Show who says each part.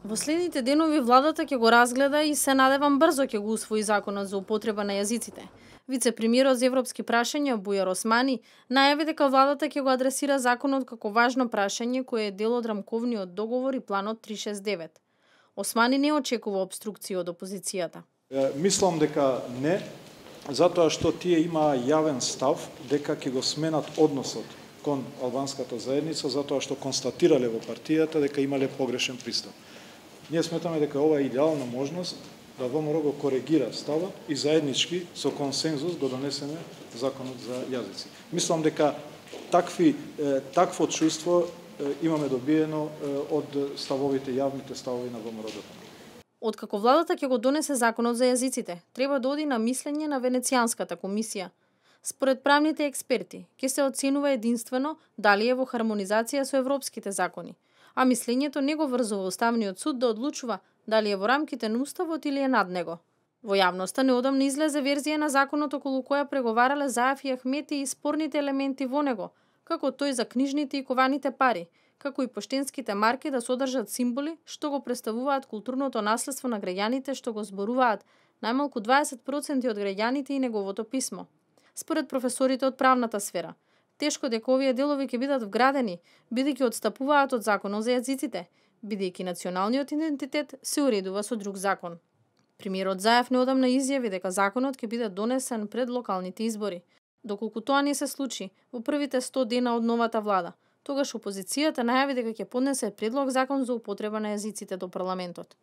Speaker 1: Во следните денови владата ќе го разгледа и се надевам брзо ќе го усвои законот за употреба на јазиците. Вице-премиерот за европски прашања Бујар Османи најави дека владата ќе го адресира законот како важно прашање кое е дел од рамковниот договор и планот 369. Османи не очекува обструкција од опозицијата.
Speaker 2: Мислам дека не, затоа што тие имаа јавен став дека ќе го сменат односот кон албанската заедница, затоа што констатирале во партијата дека имале погрешен пристап. Ние сметаме дека ова е идеална можност да ВМРО го коригира ставот и заеднички со консензус го донесеме законот за јазици. Мислам дека такво чувство имаме добиено од ставовите, јавните ставови на ВМРО.
Speaker 1: Откако владата ќе го донесе законот за јазиците, треба да оди на мислење на Венецијанската комисија. Според правните експерти, ќе се оценува единствено дали е во хармонизација со европските закони, а мислењето не го врзува Уставниот суд да одлучува дали е во рамките на Уставот или е над него. Во јавноста неодамна излезе верзија на законот околу која преговарале Заев и Ахмети и спорните елементи во него, како тој за книжните и кованите пари, како и поштенските марки да содржат символи што го представуваат културното наследство на граѓаните што го зборуваат најмалку 20% од граѓаните и неговото писмо. Според професорите од правната сфера, тешко дека овие делови ќе бидат вградени, бидејќи отстапуваат од законот за јазиците, бидејќи националниот идентитет се уредува со друг закон. Премиерот Заев неодамна изјави дека законот ќе биде донесен пред локалните избори. Доколку тоа не се случи во првите 100 дена од новата влада, тогаш опозицијата најави дека ќе поднесе предлог закон за употреба на јазиците до парламентот.